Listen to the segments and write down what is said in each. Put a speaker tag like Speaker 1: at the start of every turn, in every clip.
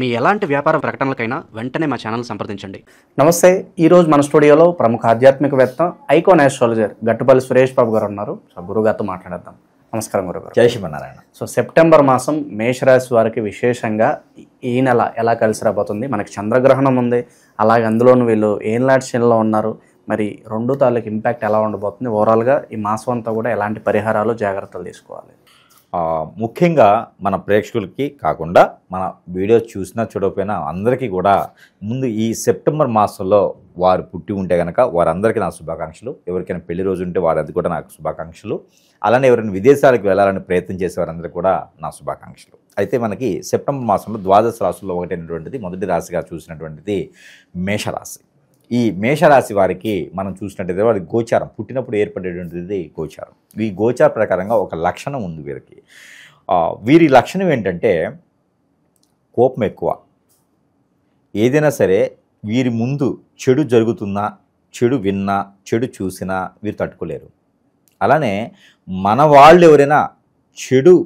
Speaker 1: మీ ఎలాంటి వ్యాపార ప్రకటనలకైనా వెంటనే మా ఛానల్ సంప్రదించండి.
Speaker 2: నమస్తే. ఈరోజు మన స్టూడియోలో ప్రముఖ ఆధ్యాత్మికవేత్త ఐకాన్ ఆస్ట్రాలజర్ గట్టుపల్లి సురేష్ బాబు గారు ఉన్నారు. సో గురుగారితో మాట్లాడదాం. నమస్కారం గురుగారు.
Speaker 3: జై శ్రీమన్నారాయణ.
Speaker 2: సో సెప్టెంబర్ మాసం మేషరాశి వారికి విశేషంగా ఈ నెల ఎలా కలిసి రాబోతుంది? మనకి చంద్రగ్రహణం ఉంది, అలాగే అందులోనూ వీళ్ళు ఏన్లాట్ శనిలో ఉన్నారు. మరి రెండు తాలూకు ఇంపాక్ట్ ఎలా ఉండబోతుంది? ఓవరాల్గా ఈ మాసం అంతా కూడా ఎలాంటి పరిహారాలు జాగ్రత్తలు తీసుకోవాలి?
Speaker 3: ముఖ్యంగా మన ప్రేక్షకులకి కాకుండా మన వీడియో చూసినా చూడకపోయినా అందరికీ కూడా ముందు ఈ సెప్టెంబర్ మాసంలో వారు పుట్టి ఉంటే కనుక వారందరికీ నా శుభాకాంక్షలు. ఎవరికైనా పెళ్లి రోజు ఉంటే వారది కూడా నాకు శుభాకాంక్షలు. అలానే ఎవరైనా విదేశాలకు వెళ్ళాలని ప్రయత్నం చేసే వారందరికీ కూడా నా శుభాకాంక్షలు. అయితే మనకి సెప్టెంబర్ మాసంలో ద్వాదశ రాశుల్లో ఒకటైనటువంటిది మొదటి రాశిగా చూసినటువంటిది మేషరాశి. ఈ మేషరాశి వారికి మనం చూసినట్టయితే వారి గోచారం పుట్టినప్పుడు ఏర్పడేటువంటిది గోచారం. ఈ గోచార ప్రకారంగా ఒక లక్షణం ఉంది వీరికి. వీరి లక్షణం ఏంటంటే కోపం ఎక్కువ. ఏదైనా సరే వీరి ముందు చెడు జరుగుతున్నా, చెడు విన్నా, చెడు చూసినా వీరు తట్టుకోలేరు. అలానే మన వాళ్ళు ఎవరైనా చెడు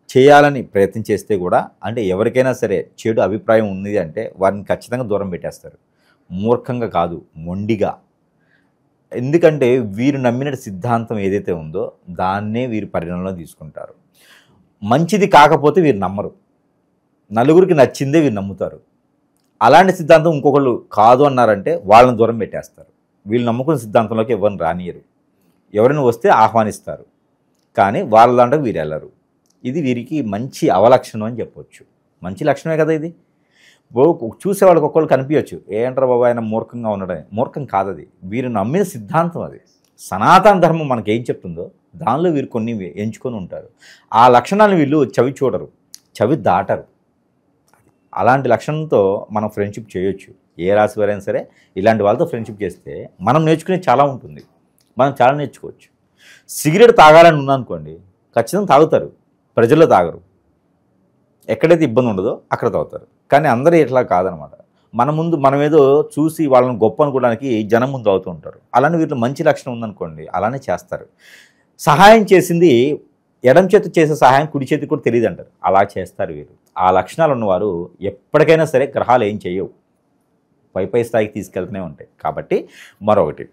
Speaker 3: చేయాలని ప్రయత్నం చేస్తే కూడా, అంటే ఎవరికైనా సరే చెడు అభిప్రాయం ఉంది అంటే వారిని ఖచ్చితంగా దూరం పెట్టేస్తారు. మూర్ఖంగా కాదు, మొండిగా. ఎందుకంటే వీరు నమ్మిన సిద్ధాంతం ఏదైతే ఉందో దాన్నే వీరు పరిగణనలో తీసుకుంటారు. మంచిది కాకపోతే వీరు నమ్మరు, నలుగురికి నచ్చిందే వీరు నమ్ముతారు. అలాంటి సిద్ధాంతం ఇంకొకళ్ళు కాదు అన్నారంటే వాళ్ళని దూరం పెట్టేస్తారు. వీళ్ళు నమ్ముకున్న సిద్ధాంతంలోకి ఎవరిని రానియరు. ఎవరైనా వస్తే ఆహ్వానిస్తారు, కానీ వాళ్ళ దాంట్లో వీరు వెళ్ళరు. ఇది వీరికి మంచి అవలక్షణం అని చెప్పవచ్చు. మంచి లక్షణమే కదా ఇది. చూసేవాళ్ళకి ఒక్కళ్ళు కనిపించవచ్చు, ఏంట్రా బాబా ఆయన మూర్ఖంగా ఉండడని. మూర్ఖం కాదది, వీరు నమ్మిన సిద్ధాంతం అది. సనాతన ధర్మం మనకి ఏం చెప్తుందో దానిలో వీరు కొన్ని ఎంచుకొని ఉంటారు. ఆ లక్షణాలను వీళ్ళు చవి చూడరు, చవి దాటరు. అలాంటి లక్షణంతో మనం ఫ్రెండ్షిప్ చేయొచ్చు. ఏ రాశి వారైనా సరే ఇలాంటి వాళ్ళతో ఫ్రెండ్షిప్ చేస్తే మనం నేర్చుకునేది చాలా ఉంటుంది, మనం చాలా నేర్చుకోవచ్చు. సిగరెట్ తాగాలని ఉందనుకోండి, ఖచ్చితంగా తాగుతారు, ప్రజల్లో తాగరు. ఎక్కడైతే ఇబ్బంది ఉండదో అక్కడ తాగుతారు. కానీ అందరూ ఇట్లా కాదనమాట. మన ముందు మనం ఏదో చూసి వాళ్ళని గొప్ప అనుకోవడానికి జనం ముందు అవుతూ ఉంటారు. అలానే వీటిలో మంచి లక్షణం ఉందనుకోండి, అలానే చేస్తారు. సహాయం చేసింది ఎడం చేతి చేసే సహాయం కుడి చేతికి కూడా తెలియదు అంటారు. అలా చేస్తారు వీరు. ఆ లక్షణాలు ఉన్నవారు ఎప్పటికైనా సరే గ్రహాలు ఏం చేయవు, పై స్థాయికి తీసుకెళ్తూనే ఉంటాయి. కాబట్టి మరొకటి,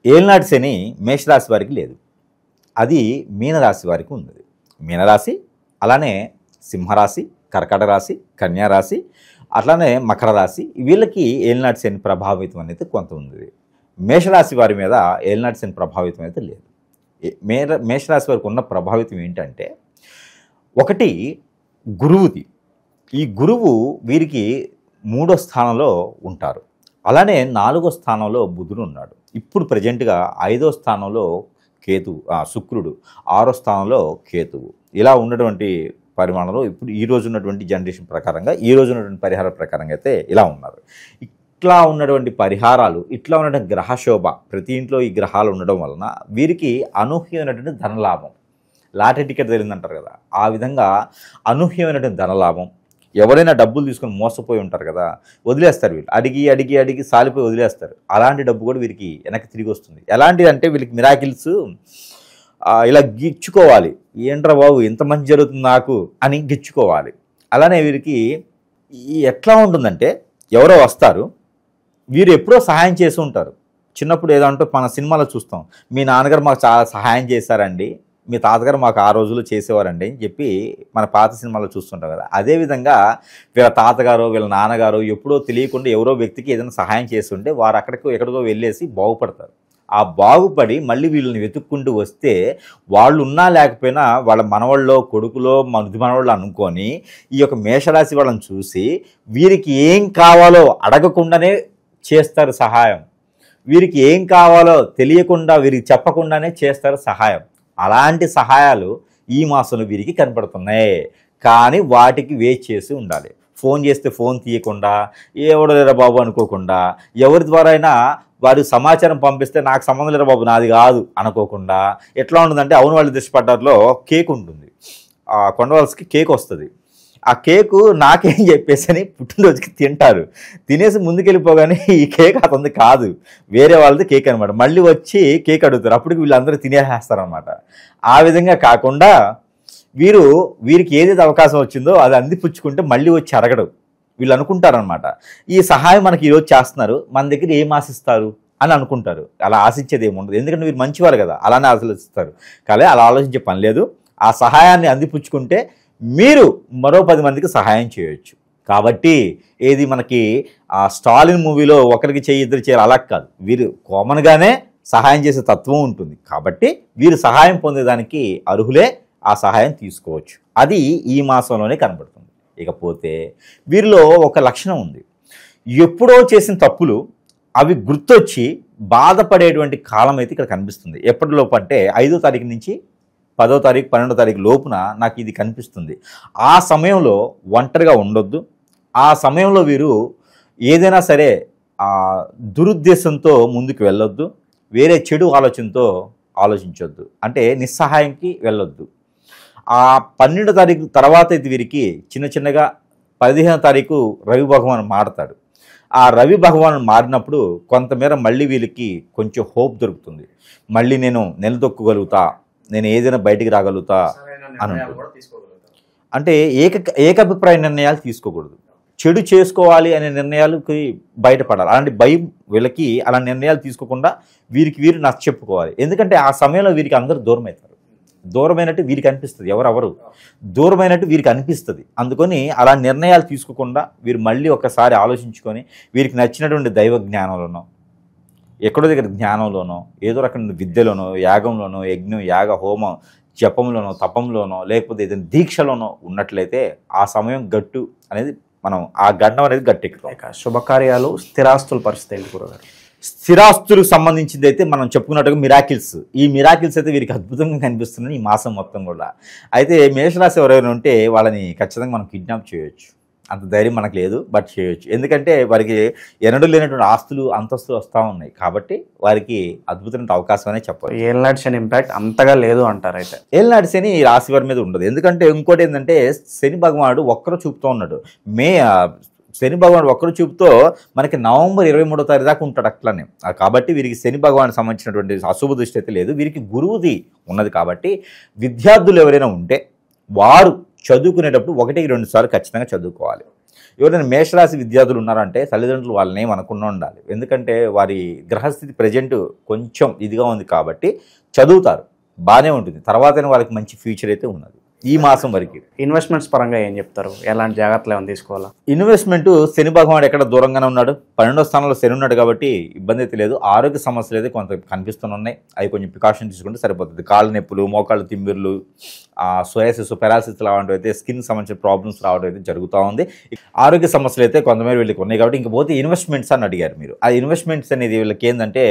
Speaker 3: ఏలినాటి శని మేషరాశి వారికి లేదు, అది మీనరాశి వారికి ఉంది. మీనరాశి, అలానే సింహరాశి, కర్కాటక రాశి, కన్యారాశి, అట్లానే మకర రాశి, వీళ్ళకి ఏలినాటి శని ప్రభావితం అనేది కొంత ఉంది. మేషరాశి వారి మీద ఏలినాటి శని ప్రభావితం అయితే లేదు. మేషరాశి వారికి ఉన్న ప్రభావితం ఏంటంటే, ఒకటి గురువుది. ఈ గురువు వీరికి 3వ స్థానంలో ఉంటారు. అలానే 4వ స్థానంలో బుధుడు ఉన్నాడు. ఇప్పుడు ప్రజెంట్గా 5వ స్థానంలో శుక్రుడు, 6వ స్థానంలో కేతువు. ఇలా ఉన్నటువంటి పరిమాణంలో ఇప్పుడు ఈ రోజు ఉన్నటువంటి జనరేషన్ ప్రకారంగా, ఈ రోజు ఉన్నటువంటి పరిహారాల ప్రకారంగా అయితే ఇలా ఉన్నారు. ఇట్లా ఉన్నటువంటి పరిహారాలు, ఇట్లా ఉన్నటువంటి గ్రహశోభ, ప్రతి ఇంట్లో ఈ గ్రహాలు ఉండడం వలన వీరికి అనూహ్యమైనటువంటి ధనలాభం. లాటరీ టికెట్ తెలియదంటారు కదా, ఆ విధంగా అనూహ్యమైనటువంటి ధనలాభం. ఎవరైనా డబ్బులు తీసుకొని మోసపోయి ఉంటారు కదా, వదిలేస్తారు వీళ్ళు. అడిగి అడిగి అడిగి సాలిపోయి వదిలేస్తారు. అలాంటి డబ్బు కూడా వీరికి వెనక్కి తిరిగి వస్తుంది. ఎలాంటిది అంటే వీళ్ళకి మిరాకిల్స్ ఇలా గిచ్చుకోవాలి. ఏంట్రా బాబు ఇంత మంచి జరుగుతుంది నాకు అని గిచ్చుకోవాలి. అలానే వీరికి ఎట్లా ఉంటుందంటే, ఎవరో వస్తారు, వీరు ఎప్పుడో సహాయం చేసి ఉంటారు. చిన్నప్పుడు ఏదంటే మన సినిమాలో చూస్తాం, మీ నాన్నగారు మాకు చాలా సహాయం చేశారండి, మీ తాతగారు మాకు ఆ రోజుల్లో చేసేవారండి అని చెప్పి మన పాత సినిమాలో చూస్తుంటాం కదా. అదేవిధంగా వీళ్ళ తాతగారు, వీళ్ళ నాన్నగారు ఎప్పుడో తెలియకుండా ఎవరో వ్యక్తికి ఏదైనా సహాయం చేస్తుంటే వారు ఎక్కడికో వెళ్ళేసి బాగుపడతారు. ఆ బాగుపడి మళ్ళీ వీళ్ళని వెతుక్కుంటూ వస్తే వాళ్ళు ఉన్నా లేకపోయినా వాళ్ళ మనవాళ్ళలో, కొడుకులో, మృది మనవాళ్ళు అనుకొని ఈ యొక్క మేషరాశి వాళ్ళని చూసి వీరికి ఏం కావాలో అడగకుండానే చేస్తారు సహాయం. వీరికి ఏం కావాలో తెలియకుండా, వీరికి చెప్పకుండానే చేస్తారు సహాయం. అలాంటి సహాయాలు ఈ మాసంలో వీరికి కనపడుతున్నాయి. కానీ వాటికి వెయిట్ చేసి ఉండాలి. ఫోన్ చేస్తే ఫోన్ తీయకుండా, ఎవడో లేరా బాబు అనుకోకుండా, ఎవరి ద్వారా అయినా వారు సమాచారం పంపిస్తే నాకు సంబంధం లేరా బాబు నాది కాదు అనుకోకుండా, ఎట్లా ఉంటుందంటే, అవును వాళ్ళ దృష్టిపడ్డలో కేక్ ఉంటుంది, కొండవలసకి కేక్ వస్తుంది. ఆ కేకు నాకేం చెప్పేసి అని పుట్టినరోజుకి తింటారు. తినేసి ముందుకెళ్ళిపోగానే ఈ కేక్ అతనిది కాదు, వేరే వాళ్ళది కేక్ అనమాట. మళ్ళీ వచ్చి కేక్ అడుగుతారు, అప్పటికి వీళ్ళందరూ తినేసేస్తారనమాట. ఆ విధంగా కాకుండా వీరికి ఏదైతే అవకాశం వచ్చిందో అది అందిపుచ్చుకుంటే మళ్ళీ వచ్చి అడగడు. వీళ్ళు అనుకుంటారనమాట, ఈ సహాయం మనకి ఈరోజు చేస్తున్నారు, మన దగ్గర ఏం ఆశిస్తారు అని అనుకుంటారు. అలా ఆశించేది ఏముండదు, ఎందుకంటే మీరు మంచివారు కదా, అలానే ఆలోచిస్తారు. కానీ అలా ఆలోచించే పని లేదు. ఆ సహాయాన్ని అందిపుచ్చుకుంటే మీరు మరో 10 మందికి సహాయం చేయొచ్చు. కాబట్టి ఏది మనకి ఆ స్టాలిన్ మూవీలో ఒకరికి చేయి ఇద్దరు చేయాలి అలా కాదు, వీరు కామన్గానే సహాయం చేసే తత్వం ఉంటుంది. కాబట్టి వీరు సహాయం పొందేదానికి అర్హులే, ఆ సహాయం తీసుకోవచ్చు. అది ఈ మాసంలోనే కనబడుతుంది. ఇకపోతే వీరిలో ఒక లక్షణం ఉంది, ఎప్పుడో చేసిన తప్పులు అవి గుర్తొచ్చి బాధపడేటువంటి కాలం అయితే ఇక్కడ కనిపిస్తుంది. ఎప్పటిలోపు అంటే 5వ తారీఖు నుంచి 10వ తారీఖు 12వ తారీఖు లోపున నాకు ఇది కనిపిస్తుంది. ఆ సమయంలో ఒంటరిగా ఉండొద్దు. ఆ సమయంలో వీరు ఏదైనా సరే దురుద్దేశంతో ముందుకు వెళ్ళొద్దు, వేరే చెడు ఆలోచనతో ఆలోచించొద్దు, అంటే నిస్సహాయంకి వెళ్ళొద్దు. ఆ 12వ తారీఖు తర్వాత ఇది వీరికి చిన్న చిన్నగా 15వ తారీఖు రవి భగవాన్ మారతాడు. ఆ రవి భగవాన్ మారినప్పుడు కొంతమేర మళ్ళీ వీళ్ళకి కొంచెం హోప్ దొరుకుతుంది. మళ్ళీ నేను నిలదొక్కగలుగుతా, నేను ఏదైనా బయటికి రాగలుగుతా అని. అంటే ఏకాభిప్రాయ నిర్ణయాలు తీసుకోకూడదు, చెడు చేసుకోవాలి అనే నిర్ణయాలకి బయటపడాలి. అలాంటి భయం వీళ్ళకి అలా నిర్ణయాలు తీసుకోకుండా వీరు నచ్చ చెప్పుకోవాలి. ఎందుకంటే ఆ సమయంలో వీరికి అందరూ దూరం అవుతారు. దూరమైనట్టు వీరికి అనిపిస్తుంది, ఎవరెవరు దూరమైనట్టు వీరికి అనిపిస్తుంది. అందుకని అలా నిర్ణయాలు తీసుకోకుండా వీరు మళ్ళీ ఒకసారి ఆలోచించుకొని వీరికి నచ్చినటువంటి దైవ జ్ఞానంలోనో, ఎక్కడో దగ్గర జ్ఞానంలోనో, ఏదో రకమైన విద్యలోనో, యాగంలోనో, యజ్ఞం యాగ హోమం జపంలోనో, తపంలోనో, లేకపోతే ఏదైనా దీక్షలోనో ఉన్నట్లయితే ఆ సమయం గట్టు అనేది మనం ఆ గండం అనేది గట్టెక్కుతాం.
Speaker 2: శుభకార్యాలు, స్థిరాస్తుల పరిస్థితి ఏంటి గురుగారు?
Speaker 3: స్థిరాస్తులకు సంబంధించింది అయితే మనం చెప్పుకున్నట్టుగా మిరాకిల్స్, ఈ మిరాకిల్స్ అయితే వీరికి అద్భుతంగా కనిపిస్తున్నాయి ఈ మాసం మొత్తం కూడా. అయితే మేషరాశి ఎవరైనా ఉంటే వాళ్ళని ఖచ్చితంగా మనం కిడ్నాప్ చేయొచ్చు. అంత ధైర్యం మనకు లేదు, బట్ చేయొచ్చు. ఎందుకంటే వారికి ఎన్నడూ లేనటువంటి ఆస్తులు అంతస్తులు వస్తూ ఉన్నాయి. కాబట్టి వారికి అద్భుతమైన అవకాశం అనే చెప్పాలి.
Speaker 2: ఏళ్ళనాటి శని ఇంపాక్ట్ అంతగా లేదు అంటారు. అయితే
Speaker 3: ఏళ్ళనాటి శని ఈ రాశి వారి మీద ఉండదు. ఎందుకంటే ఇంకోటి ఏంటంటే శని భగవానుడు ఒక్కరు చూపుతూ ఉన్నాడు. శని భగవానుడు ఒక్కరు చూపుతో మనకి నవంబర్ 23వ తారీఖు దాకా ఉంటాడు అట్లనే. కాబట్టి వీరికి శని భగవాన్ సంబంధించినటువంటి అశుభ దృష్టి అయితే లేదు. వీరికి గురువుది ఉన్నది. కాబట్టి విద్యార్థులు ఎవరైనా ఉంటే వారు చదువుకునేటప్పుడు 1-2 సార్లు ఖచ్చితంగా చదువుకోవాలి. ఎవరైనా మేషరాశి విద్యార్థులు ఉన్నారంటే తల్లిదండ్రులు వాళ్ళని ఏమనకుండా ఉండాలి. ఎందుకంటే వారి గ్రహస్థితి ప్రజెంట్ కొంచెం ఇదిగా ఉంది కాబట్టి చదువుతారు, బాగానే ఉంటుంది. తర్వాతనే వాళ్ళకి మంచి ఫ్యూచర్ అయితే ఉన్నది. ఈ మాసం వరకు
Speaker 2: ఇన్వెస్ట్మెంట్స్ పరంగా ఏం చెప్తారు? ఎలాంటి జాగ్రత్తలు ఏమైనా తీసుకోవాలా?
Speaker 3: ఇన్వెస్ట్మెంట్ శని భగవానుడు ఎక్కడ దూరంగానే ఉన్నాడు, 12వ స్థానంలో శని ఉన్నాడు కాబట్టి ఇబ్బంది అయితే లేదు. ఆరోగ్య సమస్యలు అయితే కొంత కనిపిస్తున్నాయి, అవి కొంచెం ప్రికాషన్ తీసుకుంటే సరిపోతుంది. కాళ్ళ నొప్పులు, మోకాళ్ళ తిమ్మిర్లు, సోయాసిస్, పెరాసిస్ లాంటివి అయితే స్కిన్ సంబంధించిన ప్రాబ్లమ్స్ రావడం అయితే జరుగుతూ ఉంది. ఆరోగ్య సమస్యలు అయితే కొంతమేర వీళ్ళకి ఉన్నాయి. కాబట్టి ఇంకపోతే ఇన్వెస్ట్మెంట్స్ అని అడిగారు మీరు. ఆ ఇన్వెస్ట్మెంట్స్ అనేది వీళ్ళకి ఏంటంటే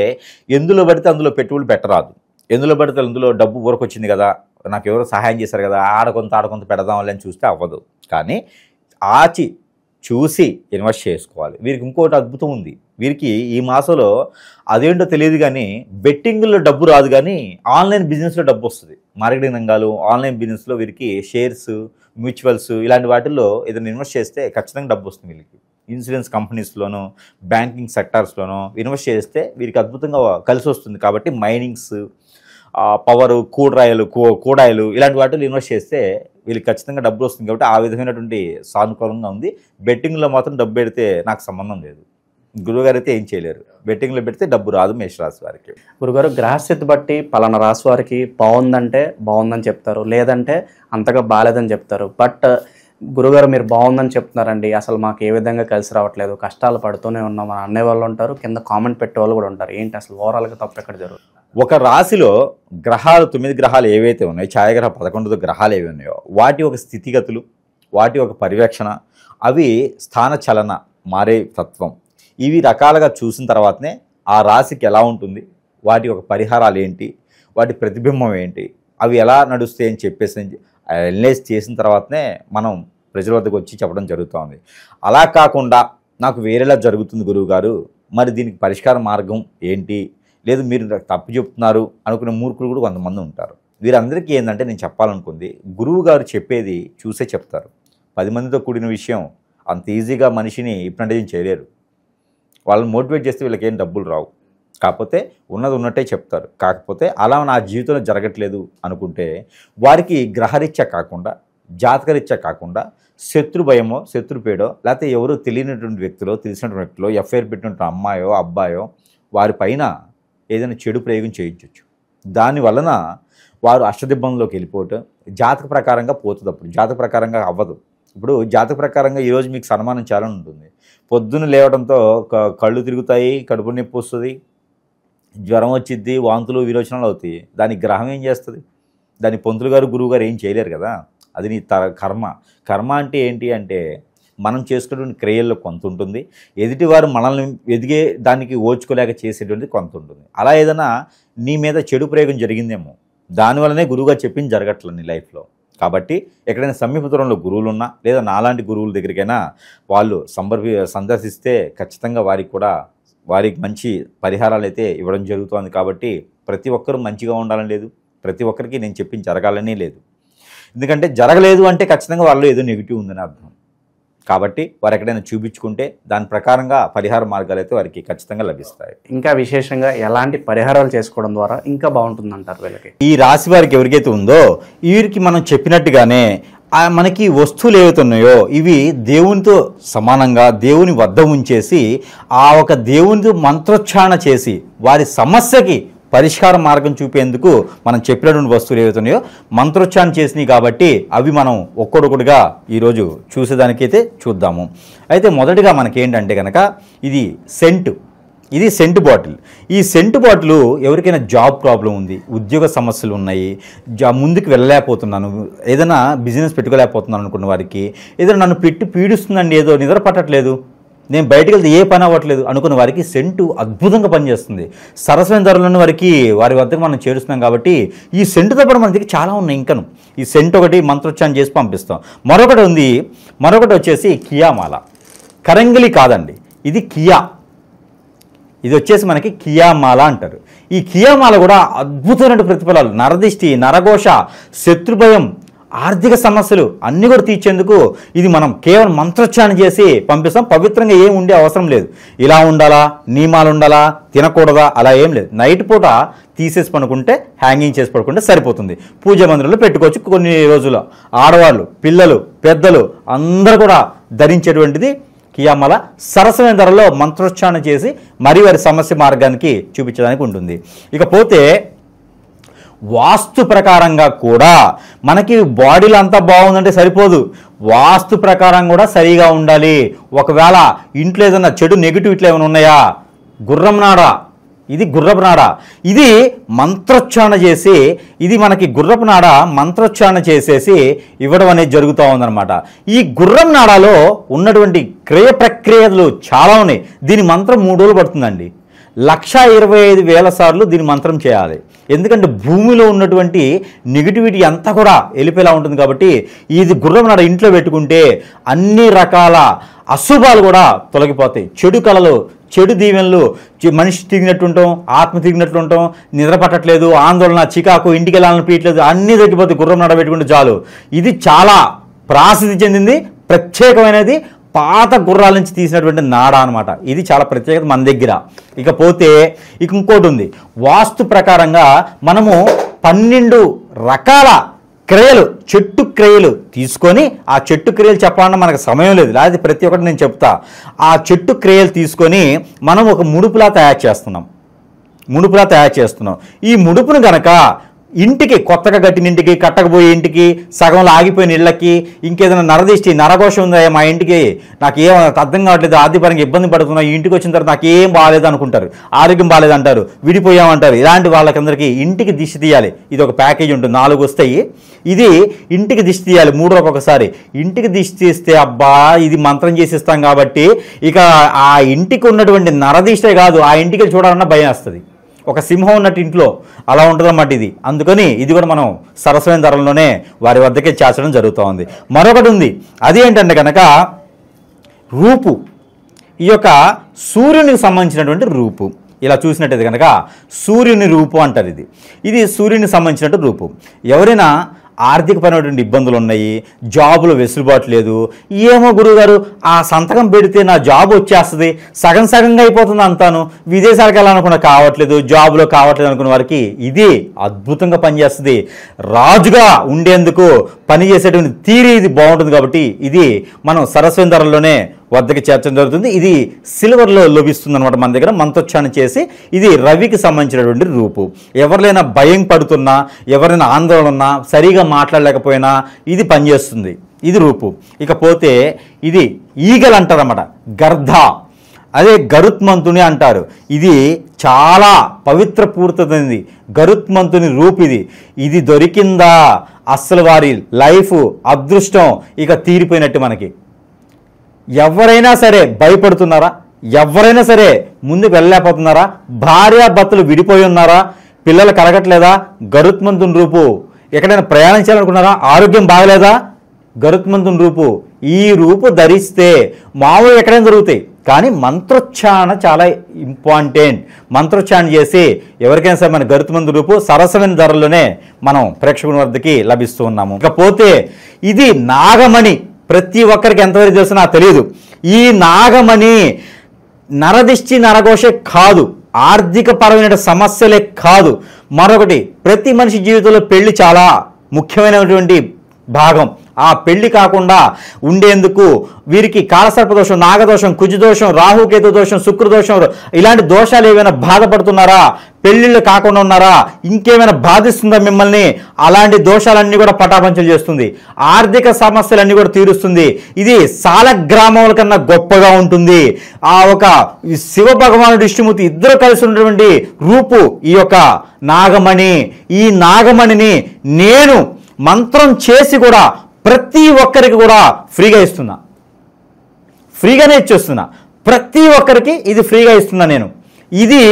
Speaker 3: ఎందులో పడితే అందులో పెట్టుబడులు పెట్టరాదు. ఎందులో పడితే అందులో డబ్బు ఊరకొచ్చింది కదా, నాకు ఎవరో సహాయం చేశారు కదా, ఆడకొంత పెడదాం అని చూస్తే అవ్వదు. కానీ ఆచి చూసి ఇన్వెస్ట్ చేసుకోవాలి. వీరికి ఇంకోటి అద్భుతం ఉంది. వీరికి ఈ మాసంలో అదేంటో తెలియదు కానీ బెట్టింగ్లో డబ్బు రాదు, కానీ ఆన్లైన్ బిజినెస్లో డబ్బు వస్తుంది. మార్కెటింగ్ రంగాలు, ఆన్లైన్ బిజినెస్లో వీరికి షేర్స్, మ్యూచువల్స్ ఇలాంటి వాటిల్లో ఏదైనా ఇన్వెస్ట్ చేస్తే ఖచ్చితంగా డబ్బు వస్తుంది. వీళ్ళకి ఇన్సూరెన్స్ కంపెనీస్లోనూ, బ్యాంకింగ్ సెక్టార్స్లోనూ ఇన్వెస్ట్ చేస్తే వీరికి అద్భుతంగా కలిసి వస్తుంది. కాబట్టి మైనింగ్స్, పవరు, కూడాయిలు ఇలాంటి వాటిలో ఇన్వెస్ట్ చేస్తే వీళ్ళకి ఖచ్చితంగా డబ్బులు వస్తుంది. కాబట్టి ఆ విధమైనటువంటి సానుకూలంగా ఉంది. బెట్టింగ్లో మాత్రం డబ్బు పెడితే నాకు సంబంధం లేదు, గురువుగారు అయితే ఏం చేయలేరు. బెట్టింగ్లో పెడితే డబ్బు రాదు మేషరాశి వారికి.
Speaker 2: గురుగారు గ్రహస్థితి బట్టి పలానా రాశి వారికి బాగుందంటే బాగుందని చెప్తారు, లేదంటే అంతగా బాగాలేదని చెప్తారు. బట్ గురుగారు మీరు బాగుందని చెప్తున్నారండి, అసలు మాకు ఏ విధంగా కలిసి రావట్లేదు, కష్టాలు పడుతూనే ఉన్నాం అని అనేవాళ్ళు ఉంటారు, కింద కామెంట్ పెట్టే వాళ్ళు కూడా ఉంటారు. ఏంటి అసలు ఓవరాల్గా తప్పు ఎక్కడ జరుగుతుంది?
Speaker 3: ఒక రాశిలో గ్రహాలు 9 గ్రహాలు ఏవైతే ఉన్నాయో, ఛాయాగ్రహ 11 గ్రహాలు ఏవి ఉన్నాయో వాటి ఒక స్థితిగతులు, వాటి ఒక పర్యవేక్షణ, అవి స్థాన చలన మారే తత్వం, ఇవి రకాలుగా చూసిన తర్వాతనే ఆ రాశికి ఎలా ఉంటుంది, వాటి ఒక పరిహారాలు ఏంటి, వాటి ప్రతిబింబం ఏంటి, అవి ఎలా నడుస్తాయి అని చెప్పేసి అనలైజ్ చేసిన తర్వాతనే మనం ప్రజల వద్దకు వచ్చి చెప్పడం జరుగుతూ ఉంది. అలా కాకుండా నాకు వేరేలా జరుగుతుంది గురువుగారు, మరి దీనికి పరిష్కార మార్గం ఏంటి, లేదు మీరు తప్పు చెప్తున్నారు అనుకునే మూర్ఖులు కూడా కొంతమంది ఉంటారు. వీరందరికీ ఏంటంటే నేను చెప్పాలనుకుంది, గురువు గారు చెప్పేది చూసే చెప్తారు. 10 మందితో కూడిన విషయం అంత ఈజీగా మనిషిని హిప్నటైజ్ చేయలేరు. వాళ్ళని మోటివేట్ చేస్తే వీళ్ళకి ఏం డబ్బులు రావు. కాకపోతే ఉన్నది ఉన్నట్టే చెప్తారు. కాకపోతే అలా నా జీవితంలో జరగట్లేదు అనుకుంటే వారికి గ్రహరీత్యా కాకుండా, జాతకరీత్యా కాకుండా శత్రు భయమో, శత్రు పేడో, లేకపోతే ఎవరో తెలియనటువంటి వ్యక్తులో, తెలిసినటువంటి వ్యక్తులో, ఎఫ్ఐఆర్ పెట్టినటువంటి అమ్మాయో అబ్బాయో వారి పైన ఏదైనా చెడు ప్రయోగం చేయించవచ్చు. దానివలన వారు అష్టదిబ్బంలోకి వెళ్ళిపోవటం జాతక ప్రకారంగా పోతుంది. అప్పుడు జాతక ప్రకారంగా అవ్వదు. ఇప్పుడు జాతక ప్రకారంగా ఈరోజు మీకు సన్మానం చాలా ఉంటుంది. పొద్దున్న లేవడంతో కళ్ళు తిరుగుతాయి, కడుపు నొప్పి వస్తుంది, జ్వరం వచ్చిద్ది, వాంతులు విరోచనాలు అవుతాయి. దానికి గ్రహం ఏం చేస్తుంది? దాని పంతులు గారు గురువు గారు ఏం చేయలేరు కదా. అది నీ కర్మ. కర్మ అంటే ఏంటి అంటే మనం చేసుకునేటువంటి క్రియల్లో కొంత ఉంటుంది, ఎదుటివారు మనల్ని ఎదిగే దానికి ఓర్చుకోలేక చేసేటువంటిది కొంత ఉంటుంది. అలా ఏదైనా నీ మీద చెడు ప్రయోగం జరిగిందేమో, దానివల్లనే గురువుగా చెప్పింది జరగట్లేదు నీ లైఫ్లో. కాబట్టి ఎక్కడైనా సమీప దూరంలో గురువులు ఉన్నా, లేదా నాలాంటి గురువుల దగ్గరికైనా వాళ్ళు సందర్శిస్తే ఖచ్చితంగా వారికి మంచి పరిహారాలు అయితే ఇవ్వడం జరుగుతుంది. కాబట్టి ప్రతి ఒక్కరూ మంచిగా ఉండాలని లేదు, ప్రతి ఒక్కరికి నేను చెప్పింది జరగాలని లేదు. ఎందుకంటే జరగలేదు అంటే ఖచ్చితంగా వాళ్ళు ఏదో నెగిటివ్ ఉందని అర్థం. కాబట్టి వారు ఎక్కడైనా చూపించుకుంటే దాని ప్రకారంగా పరిహార మార్గాలు అయితే వారికి ఖచ్చితంగా లభిస్తాయి.
Speaker 2: ఇంకా విశేషంగా ఎలాంటి పరిహారాలు చేసుకోవడం ద్వారా ఇంకా బాగుంటుందంటారు వీళ్ళకి?
Speaker 3: ఈ రాశి వారికి ఎవరికైతే ఉందో వీరికి మనం చెప్పినట్టుగానే మనకి వస్తువులు ఏవైతే ఉన్నాయో ఇవి దేవునితో సమానంగా దేవుని వద్ద ఉంచేసి ఆ ఒక దేవునితో మంత్రోచ్చారణ చేసి వారి సమస్యకి పరిష్కార మార్గం చూపేందుకు మనం చెప్పినటువంటి వస్తువులు ఏవైతే ఉన్నాయో మంత్రోచ్చారణ చేసినాయి. కాబట్టి అవి మనం ఒక్కొక్కటిగా ఈరోజు చూసేదానికైతే చూద్దాము. అయితే మొదటిగా మనకేంటంటే కనుక ఇది సెంట్ బాటిల్. ఈ సెంట్ బాటిల్ ఎవరికైనా జాబ్ ప్రాబ్లం ఉంది, ఉద్యోగ సమస్యలు ఉన్నాయి, ముందుకు వెళ్ళలేకపోతున్నాను, ఏదైనా బిజినెస్ పెట్టుకోలేకపోతున్నాను అనుకున్న వారికి, ఏదైనా నన్ను పీడిస్తుందండి, ఏదో నిద్ర పట్టట్లేదు, నేను బయటకు వెళ్తే ఏ పని అవ్వట్లేదు అనుకున్న వారికి సెంటు అద్భుతంగా పనిచేస్తుంది. సరసమైన ధరలను వారి వద్దకు మనం చేరుస్తున్నాం. కాబట్టి ఈ సెంటుతో పాటు మన దగ్గర చాలా ఉన్నాయి. ఇంకను ఈ సెంట్ ఒకటి మంత్రోచ్చారణ చేసి పంపిస్తాం. మరొకటి వచ్చేసి కియామాల. కరంగిలి కాదండి, ఇది కియా. ఇది వచ్చేసి మనకి కియామాల అంటారు. ఈ కియామాల కూడా అద్భుతమైన ప్రతిఫలాలు, నరదిష్టి, నరఘోష, శత్రుభయం, ఆర్థిక సమస్యలు అన్నీ కూడా తీర్చేందుకు ఇది మనం కేవలం మంత్రోచ్చారణ చేసి పంపిస్తాం. పవిత్రంగా ఏం ఉండే అవసరం లేదు. ఇలా ఉండాలా, నియమాలు ఉండాలా, తినకూడదా అలా ఏం లేదు. నైట్ పూట తీసేసి పడుకుంటే, హ్యాంగింగ్ చేసి పడుకుంటే సరిపోతుంది. పూజ మందిరంలో పెట్టుకోవచ్చు. కొన్ని రోజులు ఆడవాళ్ళు, పిల్లలు, పెద్దలు అందరూ కూడా ధరించేటువంటిది కియామాల. సరసమైన ధరలో మంత్రోచ్చారణ చేసి మరి వారి సమస్య మార్గానికి చూపించడానికి ఉంటుంది. ఇకపోతే వాస్తు ప్రకారంగా కూడా మనకి బాడీలో అంతా బాగుందంటే సరిపోదు, వాస్తు ప్రకారం కూడా సరిగా ఉండాలి. ఒకవేళ ఇంట్లో ఏదైనా చెడు నెగిటివిటీ ఏమైనా ఉన్నాయా, ఇది గుర్రపు నాడ, ఇది మంత్రోచ్చారణ చేసి, ఇది మనకి గుర్రపు నాడ మంత్రోచ్చారణ చేసేసి ఇవ్వడం అనేది జరుగుతూ ఉందన్నమాట. ఈ గుర్రం నాడాలో ఉన్నటువంటి క్రియ ప్రక్రియలు చాలా ఉన్నాయి. దీని మంత్రం 3 రోజులు పడుతుందండి. 1,25,000 సార్లు దీని మంత్రం చేయాలి. ఎందుకంటే భూమిలో ఉన్నటువంటి నెగిటివిటీ అంతా కూడా వెళ్ళిపోయేలా ఉంటుంది. కాబట్టి ఇది గుర్రం నాడ ఇంట్లో పెట్టుకుంటే అన్ని రకాల అశుభాలు కూడా తొలగిపోతాయి. చెడు కళలు, చెడు దీవెనలు, మనిషి తిరిగినట్టుంటాం, ఆత్మ తిరిగినట్లుంటాం, నిద్ర పట్టట్లేదు, ఆందోళన, చికాకు, ఇంటికి వెళ్ళాలని పీయట్లేదు, అన్నీ తగ్గిపోతాయి గుర్రం నాడ పెట్టుకుంటే చాలు. ఇది చాలా ప్రసిద్ధి చెందింది, ప్రత్యేకమైనది, పాత గుర్రాల నుంచి తీసినటువంటి నాడ అనమాట. ఇది చాలా ప్రత్యేకత మన దగ్గర. ఇకపోతే ఇంకోటి ఉంది. వాస్తు ప్రకారంగా మనము 12 రకాల క్రియలు, చెట్టు క్రియలు తీసుకొని, ఆ చెట్టు క్రియలు చెప్పాలన్నా మనకు సమయం లేదు, లేదా ప్రతి ఒక్కటి నేను చెప్తా. ఆ చెట్టు క్రియలు తీసుకొని మనం ఒక ముడుపులా తయారు చేస్తున్నాం. ఈ ముడుపును గనక ఇంటికి, కొత్తగా కట్టిన ఇంటికి, కట్టకపోయే ఇంటికి, సగంలో ఆగిపోయిన ఇళ్ళకి, ఇంకేదైనా నరదిష్టి, నరఘోషం ఉందా మా ఇంటికి, నాకు ఏం అర్థం కావట్లేదు, ఆర్థికపరంగా ఇబ్బంది పడుతున్నా, ఈ ఇంటికి వచ్చిన తర్వాత నాకు ఏం బాగాలేదు అనుకుంటారు, ఆరోగ్యం బాగాలేదంటారు, విడిపోయామంటారు, ఇలాంటి వాళ్ళకందరికీ ఇంటికి దిష్టి తీయాలి. ఇది ఒక ప్యాకేజ్ ఉంటుంది, 4 వస్తాయి. ఇది ఇంటికి దిష్టి తీయాలి 3 రోజులకు ఒకసారి. ఇంటికి దిష్టి తీస్తే అబ్బా ఇది మంత్రం చేసిస్తాం కాబట్టి ఇక ఆ ఇంటికి ఉన్నటువంటి నరదిష్టే కాదు, ఆ ఇంటికి చూడాలన్నా భయం వస్తుంది. ఒక సింహం ఉన్నట్టు ఇంట్లో అలా ఉంటుందన్నమాట ఇది. అందుకని ఇది కూడా మనం సరసమైన ధరల్లోనే వారి వద్దకే చేర్చడం జరుగుతూ ఉంది. మరొకటి ఉంది, అది ఏంటంటే కనుక రూపు. ఈ యొక్క సూర్యునికి సంబంధించినటువంటి రూపు. ఇలా చూసినట్టయితే కనుక సూర్యుని రూపు అంటారు. ఇది సూర్యునికి సంబంధించినట్టు రూపు. ఎవరైనా ఆర్థికపరమైనటువంటి ఇబ్బందులు ఉన్నాయి, జాబులో వెసులుబాటు లేదు, ఏమో గురువుగారు ఆ సంతకం పెడితే నా జాబ్ వచ్చేస్తుంది, సగం సగంగా అయిపోతుంది అంతాను, విదేశాలకు వెళ్ళాలనుకున్నా కావట్లేదు, జాబులో కావట్లేదు అనుకున్న వారికి ఇది అద్భుతంగా పనిచేస్తుంది. రాజుగా ఉండేందుకు పనిచేసేటువంటి తీరి ఇది బాగుంటుంది కాబట్టి ఇది మనం సరస్వతి ధరల్లోనే వద్దకి చేర్చడం జరుగుతుంది. ఇది సిల్వర్లో లభిస్తుంది అనమాట మన దగ్గర. మంత్రోచ్చారణ చేసి ఇది రవికి సంబంధించినటువంటి రూపు. ఎవరినైనా భయం పడుతున్నా, ఎవరైనా ఆందోళన ఉన్నా, సరిగా మాట్లాడలేకపోయినా ఇది పనిచేస్తుంది. ఇది రూపు. ఇకపోతే ఇది ఈగలు అంటారన్నమాట, గర్ధ, అదే గరుత్మంతుని అంటారు. ఇది చాలా పవిత్ర పూర్తయింది గరుత్మంతుని రూపు. ఇది దొరికిందా అస్సలు వారి లైఫ్ అదృష్టం ఇక తీరిపోయినట్టు. మనకి ఎవరైనా సరే భయపడుతున్నారా, ఎవరైనా సరే ముందుకు వెళ్ళలేకపోతున్నారా, భార్యాభర్తలు విడిపోయి ఉన్నారా, పిల్లలు కలగట్లేదా, గరుత్మంతుని రూపు. ఎక్కడైనా ప్రయాణం చేయాలనుకున్నారా, ఆరోగ్యం బాగలేదా, గరుత్మంతుని రూపు. ఈ రూపు ధరిస్తే మామూలుగా ఎక్కడైనా దొరుకుతాయి, కానీ మంత్రోచ్చారణ చాలా ఇంపార్టెంట్. మంత్రోచ్చారణ చేసి ఎవరికైనా సరే మన గరుత్మంతుని రూపు సరసమైన ధరల్లోనే మనం ప్రేక్షకుల వద్దకి లభిస్తూ ఉన్నాము. ఇకపోతే ఇది నాగమణి. ప్రతి ఒక్కరికి ఎంతవరకు తెలుసు నాకు తెలియదు. ఈ నాగమణి నరదిష్టి నరఘోషే కాదు, ఆర్థిక పరమైన సమస్యలే కాదు, మరొకటి ప్రతి మనిషి జీవితంలో పెళ్లి చాలా ముఖ్యమైనటువంటి భాగం. ఆ పెళ్లి కాకుండా ఉండేందుకు వీరికి కాలసర్పదోషం, నాగదోషం, కుజదోషం, రాహుకేతు దోషం, శుక్రదోషం, ఇలాంటి దోషాలు ఏమైనా బాధపడుతున్నారా, పెళ్లిళ్ళు కాకుండా ఉన్నారా, ఇంకేమైనా బాధిస్తుందా మిమ్మల్ని, అలాంటి దోషాలన్నీ కూడా పటాపంచలు చేస్తుంది. ఆర్థిక సమస్యలన్నీ కూడా తీరుస్తుంది. ఇది సాలగ్రామముల కన్నా గొప్పగా ఉంటుంది. ఆ ఒక శివ భగవానుడు విష్ణుమూర్తి ఇద్దరు కలిసి ఉన్నటువంటి రూపు ఈ యొక్క నాగమణి. ఈ నాగమణిని నేను మంత్రం చేసి కూడా ప్రతి ఒక్కరికి కూడా ఫ్రీగా ఇస్తున్నా, ఫ్రీగానే ఇచ్చేస్తున్నా. ప్రతి ఒక్కరికి ఇది ఫ్రీగా ఇస్తున్నా నేను. ఇది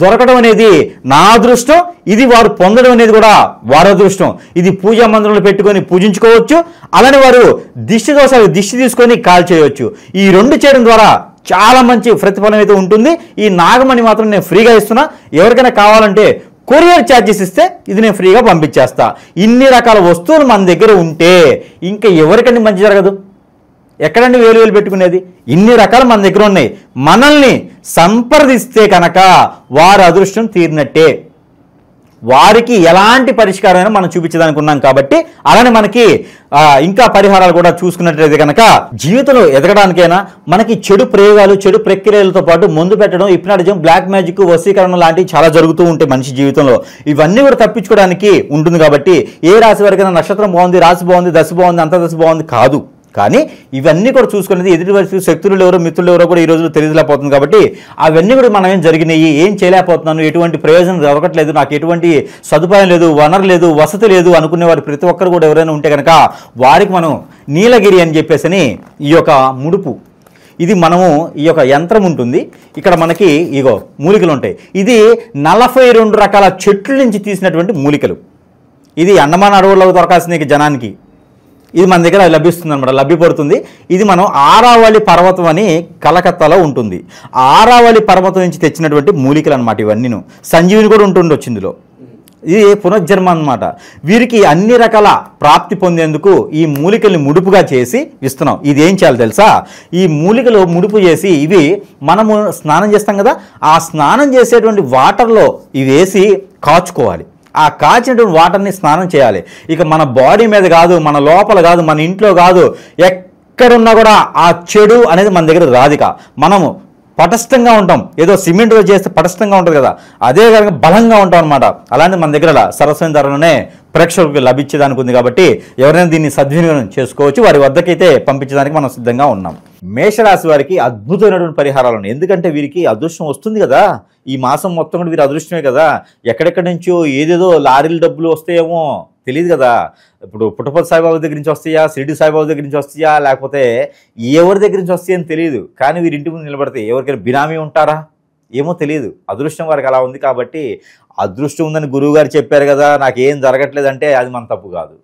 Speaker 3: దొరకడం అనేది నా అదృష్టం, ఇది వారు పొందడం అనేది కూడా వారి అదృష్టం. ఇది పూజా మందిరంలో పెట్టుకొని పూజించుకోవచ్చు, అలానే వారు దిష్టి దోషాలు దిష్టి తీసుకొని కాల్ చేయవచ్చు. ఈ రెండు చేయడం ద్వారా చాలా మంచి ప్రతిఫలం అయితే ఉంటుంది. ఈ నాగమణి మాత్రం నేను ఫ్రీగా ఇస్తున్నా. ఎవరికైనా కావాలంటే కొరియర్ ఛార్జెస్ ఇస్తే ఇది నేను ఫ్రీగా పంపించేస్తా. ఇన్ని రకాల వస్తువులు మన దగ్గర ఉంటే ఇంకా ఎవరికండి మంచి జరగదు? ఎక్కడండి వేలు వేలు పెట్టుకునేది? ఇన్ని రకాలు మన దగ్గర ఉన్నాయి. మనల్ని సంప్రదిస్తే కనుక వారి అదృష్టం తీరినట్టే. వారికి ఎలాంటి పరిష్కారమైనా మనం చూపించడానికి ఉన్నాం కాబట్టి, అలానే మనకి ఇంకా పరిహారాలు కూడా చూసుకున్నట్లయితే కనుక జీవితంలో ఎదగడానికైనా మనకి చెడు ప్రయోగాలు, చెడు ప్రక్రియలతో పాటు మందు పెట్టడం, హిప్నాటిజం, బ్లాక్ మ్యాజిక్, వశీకరణ లాంటివి చాలా జరుగుతూ ఉంటాయి మనిషి జీవితంలో. ఇవన్నీ కూడా తప్పించుకోవడానికి ఉంటుంది కాబట్టి ఏ రాశి వారికైనా నక్షత్రం బాగుంది, రాశి బాగుంది, దశ బాగుంది, అంతర్దశ బాగుంది కాదు. కానీ ఇవన్నీ కూడా చూసుకునేది ఎదుటి వయసు శక్తులు ఎవరో మిత్రులు ఎవరో కూడా ఈ రోజులో తెలియలేకపోతుంది కాబట్టి అవన్నీ కూడా మనం ఏం జరిగినాయి, ఏం చేయలేకపోతున్నాను, ఎటువంటి ప్రయోజనం దొరకట్లేదు, నాకు ఎటువంటి సదుపాయం లేదు, వనరు లేదు, వసతి లేదు అనుకునే వారు ప్రతి ఒక్కరు కూడా ఎవరైనా ఉంటే కనుక వారికి మనం నీలగిరి అని చెప్పేసి ఈ యొక్క ముడుపు, ఇది మనము ఈ యొక్క యంత్రం ఉంటుంది. ఇక్కడ మనకి ఇగో మూలికలు ఉంటాయి. ఇది 42 రకాల చెట్ల నుంచి తీసినటువంటి మూలికలు. ఇది అండమాన్ అడవుల్లో దొరకాల్సిన జనానికి ఇది మన దగ్గర లభిస్తుంది అనమాట, లభ్యపడుతుంది. ఇది మనం ఆరావళి పర్వతం అని కలకత్తాలో ఉంటుంది. ఆరావళి పర్వతం నుంచి తెచ్చినటువంటి మూలికలు అనమాట ఇవన్నీను. సంజీవిని కూడా ఉంటుండొచ్చు ఇందులో. ఇది పునర్జన్మ అనమాట. వీరికి అన్ని రకాల ప్రాప్తి పొందేందుకు ఈ మూలికల్ని ముడుపుగా చేసి ఇస్తున్నాం. ఇది ఏం చేయాలి తెలుసా? ఈ మూలికలు ముడుపు చేసి ఇవి మనము స్నానం చేస్తాం కదా, ఆ స్నానం చేసేటువంటి వాటర్లో ఇవి వేసి కాచుకోవాలి. ఆ కాచినటువంటి వాటర్ని స్నానం చేయాలి. ఇక మన బాడీ మీద కాదు, మన లోపల కాదు, మన ఇంట్లో కాదు, ఎక్కడున్నా కూడా ఆ చెడు అనేది మన దగ్గర రాదిక. మనము పటస్థంగా ఉంటాం. ఏదో సిమెంట్ చేస్తే పటస్థంగా ఉంటుంది కదా, అదే కనుక బలంగా ఉంటాం అనమాట. అలాంటి మన దగ్గర సరస్వతి ధరలోనే ప్రేక్షకులకు లభించేదానికి ఉంది కాబట్టి ఎవరైనా దీన్ని సద్వినియోగం చేసుకోవచ్చు. వారి వద్దకైతే పంపించడానికి మనం సిద్ధంగా ఉన్నాం. మేషరాశి వారికి అద్భుతమైనటువంటి పరిహారాలు ఉన్నాయి. ఎందుకంటే వీరికి అదృష్టం వస్తుంది కదా, ఈ మాసం మొత్తం కూడా వీరి అదృష్టమే కదా. ఎక్కడెక్కడి నుంచో ఏదేదో లారీల డబ్బులు వస్తాయేమో తెలియదు కదా. ఇప్పుడు పుట్టపర్తి సాయిబాబా దగ్గర నుంచి వస్తాయా, షిరిడి సాయిబాబా దగ్గర నుంచి వస్తాయా, లేకపోతే ఎవరి దగ్గర నుంచి వస్తాయని తెలియదు. కానీ వీరి ఇంటి ముందు నిలబడితే ఎవరికైనా బినామీ ఉంటారా ఏమో తెలియదు. అదృష్టం వారికి అలా ఉంది కాబట్టి అదృష్టం ఉందని గురువు గారు చెప్పారు కదా, నాకేం జరగట్లేదంటే అది మన తప్పు కాదు.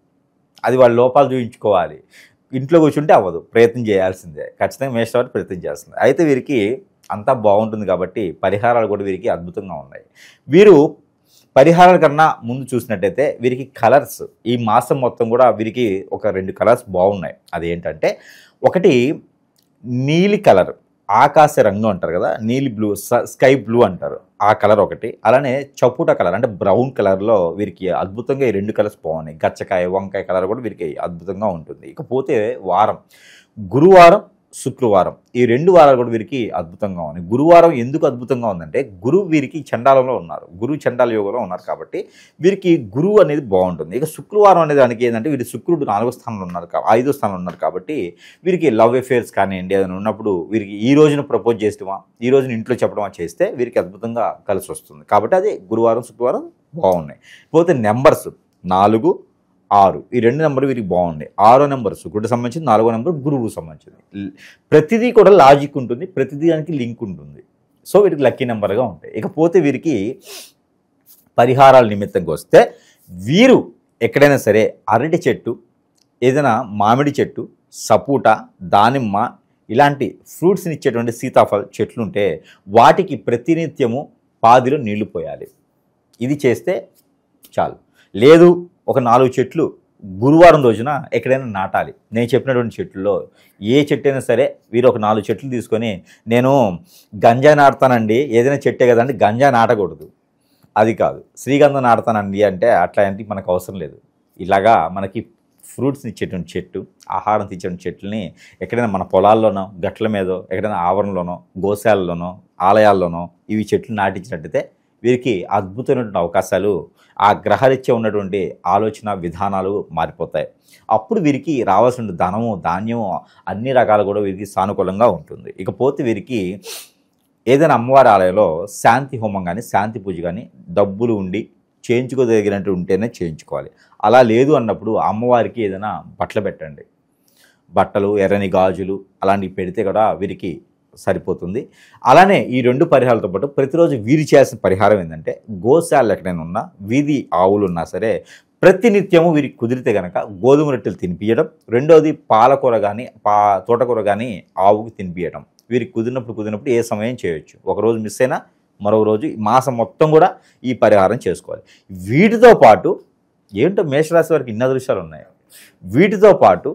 Speaker 3: అది వాళ్ళ లోపాలు చూపించుకోవాలి. ఇంట్లో కూర్చుంటే అవ్వదు, ప్రయత్నం చేయాల్సిందే. ఖచ్చితంగా మేషరాశి ప్రయత్నం చేస్తుంది. అయితే వీరికి అంతా బాగుంటుంది కాబట్టి పరిహారాలు కూడా వీరికి అద్భుతంగా ఉన్నాయి. వీరు పరిహారాల కన్నా ముందు చూసినట్టయితే వీరికి కలర్స్ ఈ మాసం మొత్తం కూడా వీరికి ఒక 2 కలర్స్ బాగున్నాయి. అదేంటంటే ఒకటి నీలి కలర్, ఆకాశ రంగు అంటారు కదా, నీలి బ్లూ, స్కై బ్లూ అంటారు, ఆ కలర్ ఒకటి. అలానే చప్పుట కలర్ అంటే బ్రౌన్ కలర్లో వీరికి అద్భుతంగా ఈ 2 కలర్స్ బాగున్నాయి. గచ్చకాయ, వంకాయ కలర్ కూడా వీరికి అద్భుతంగా ఉంటుంది. ఇకపోతే వారం, గురువారం, శుక్రవారం, ఈ 2 వారాలు కూడా వీరికి అద్భుతంగా ఉన్నాయి. గురువారం ఎందుకు అద్భుతంగా ఉందంటే గురువు వీరికి చండాలంలో ఉన్నారు, గురువు చండాల యోగంలో ఉన్నారు కాబట్టి వీరికి గురువు అనేది బాగుంటుంది. ఇక శుక్రవారం అనే దానికి ఏంటంటే వీరి శుక్రుడు 4వ స్థానంలో ఉన్నారు, 5వ స్థానంలో ఉన్నారు కాబట్టి వీరికి లవ్ అఫేర్స్ కానివ్వండి ఏదైనా ఉన్నప్పుడు వీరికి ఈ రోజున ప్రపోజ్ చేస్తామా, ఈ రోజున ఇంట్లో చెప్పడమా చేస్తే వీరికి అద్భుతంగా కలిసి వస్తుంది. కాబట్టి అది గురువారం, శుక్రవారం బాగున్నాయి. పోతే నెంబర్స్ 4, 6 ఈ 2 నెంబర్ వీరికి బాగుంది. 6వ నెంబర్ శుక్రుడికి సంబంధించింది, 4వ నెంబర్ గురువుకు సంబంధించింది. ప్రతిదీ కూడా లాజిక్ ఉంటుంది, ప్రతిదీ దానికి లింక్ ఉంటుంది. సో వీరికి లక్కీ నెంబర్గా ఉంటాయి. ఇకపోతే వీరికి పరిహారాల నిమిత్తంగా వస్తే వీరు ఎక్కడైనా సరే అరటి చెట్టు, ఏదైనా మామిడి చెట్టు, సపోటా, దానిమ్మ ఇలాంటి ఫ్రూట్స్ని ఇచ్చేటువంటి సీతాఫల చెట్లు ఉంటే వాటికి ప్రతినిత్యము పాదిలో నీళ్లు పోయాలి. ఇది చేస్తే చాలు. లేదు ఒక 4 చెట్లు గురువారం రోజున ఎక్కడైనా నాటాలి. నేను చెప్పినటువంటి చెట్లలో ఏ చెట్టు అయినా సరే వీరు ఒక 4 చెట్లు తీసుకొని నేను గంజా నాటుతానండి, ఏదైనా చెట్టే కదండి గంజా నాటకూడదు, అది కాదు. శ్రీగంధం నాటుతానండి అంటే అట్లాంటి మనకు అవసరం లేదు. ఇలాగా మనకి ఫ్రూట్స్ని ఇచ్చేటువంటి చెట్టు, ఆహారం తెచ్చేటువంటి చెట్లని ఎక్కడైనా మన పొలాల్లోనో, గట్ల మీదో, ఎక్కడైనా ఆవరణలోనో, గోశాలలోనో, ఆలయాల్లోనో ఇవి చెట్లు నాటించినట్టయితే వీరికి అద్భుతమైనటువంటి అవకాశాలు, ఆ గ్రహరీత్యా ఉన్నటువంటి ఆలోచన విధానాలు మారిపోతాయి. అప్పుడు వీరికి రావాల్సిన ధనము, ధాన్యము అన్ని రకాలు కూడా వీరికి సానుకూలంగా ఉంటుంది. ఇకపోతే వీరికి ఏదైనా అమ్మవారి ఆలయంలో శాంతి హోమం కానీ, శాంతి పూజ కానీ డబ్బులు ఉండి చేయించుకోదగినట్టు ఉంటేనే చేయించుకోవాలి. అలా లేదు అన్నప్పుడు అమ్మవారికి ఏదైనా బట్టలు పెట్టండి. బట్టలు, ఎర్రని గాజులు అలాంటివి పెడితే కూడా వీరికి సరిపోతుంది. అలానే ఈ 2 పరిహారాలతో పాటు ప్రతిరోజు వీరు చేయాల్సిన పరిహారం ఏంటంటే గోశాలలు ఎక్కడైనా ఉన్నా, వీధి ఆవులు ఉన్నా సరే ప్రతినిత్యము వీరికి కుదిరితే కనుక గోధుమ రొట్టెలు తినిపించడం, రెండోది పాలకూర కానీ తోటకూర కానీ ఆవుకి తినిపించడం. వీరికి కుదిరినప్పుడు ఏ సమయం చేయొచ్చు. ఒకరోజు మిస్ అయినా మరో రోజు మాసం మొత్తం కూడా ఈ పరిహారం చేసుకోవాలి. వీటితో పాటు ఏంటో మేషరాశి వారికి ఇన్ని అదృష్టాలు ఉన్నాయి. వీటితో పాటు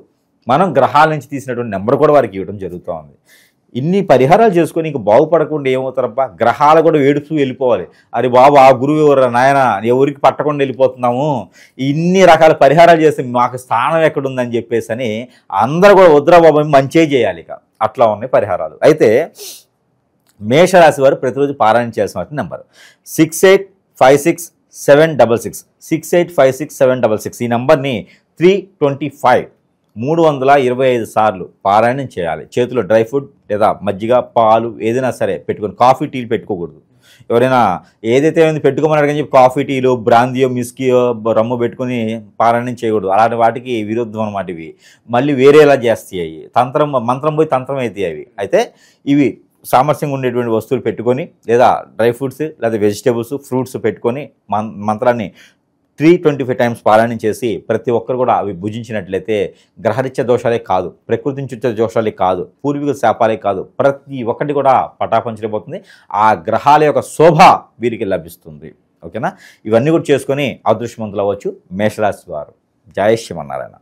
Speaker 3: మనం గ్రహాల నుంచి తీసినటువంటి నెంబర్ కూడా వారికి ఇవ్వడం జరుగుతూ ఉంది. ఇన్ని పరిహారాలు చేసుకొని ఇంక బాగుపడకుండా ఏమవుతారబ్బా, గ్రహాలు కూడా ఏడుస్తూ వెళ్ళిపోవాలి. అరే బాబు ఆ గురువు ఎవరు నాయన, ఎవరికి పట్టకుండా వెళ్ళిపోతున్నాము, ఇన్ని రకాల పరిహారాలు చేస్తే మాకు స్థానం ఎక్కడుందని చెప్పేసి అని అందరూ కూడా వద్దురా బాబు మంచిగా చేయాలి. ఇక అట్లా ఉన్నాయి పరిహారాలు. అయితే మేషరాశి వారు ప్రతిరోజు పారాయణ చేయాల్సిన నెంబర్ 6856766766 68566766. ఈ నెంబర్ని 325 325 సార్లు పారాయణం చేయాలి. చేతిలో డ్రై ఫ్రూట్ లేదా మజ్జిగ, పాలు ఏదైనా సరే పెట్టుకొని, కాఫీ టీలు పెట్టుకోకూడదు. ఎవరైనా ఏదైతే పెట్టుకోమన్నాడు కానీ చెప్పి కాఫీ టీలు, బ్రాందియో, మిస్కీయో, రమ్ము పెట్టుకుని పారాయణం చేయకూడదు. అలాంటి వాటికి విరుద్ధం అన్నమాట. ఇవి మళ్ళీ వేరేలా చేస్తాయి. మంత్రం పోయి తంత్రం అవుతాయి అవి. అయితే ఇవి సామర్థ్యంగా ఉండేటువంటి వస్తువులు పెట్టుకొని లేదా డ్రై ఫ్రూట్స్ లేదా వెజిటేబుల్స్, ఫ్రూట్స్ పెట్టుకొని మంత్రాన్ని 325 టైమ్స్ పారాయణం చేసి ప్రతి ఒక్కరు కూడా అవి భుజించినట్లయితే గ్రహరీత్యా దోషాలే కాదు, ప్రకృతి నుంచి దోషాలే కాదు, పూర్వీకుల శాపాలే కాదు, ప్రతి ఒక్కటి కూడా పటాపంచలేకపోతుంది. ఆ గ్రహాల యొక్క శోభ వీరికి లభిస్తుంది. ఓకేనా? ఇవన్నీ కూడా చేసుకొని అదృష్టవంతులు అవ్వచ్చు మేషరాశి వారు. జై శ్రీమన్నారాయణ.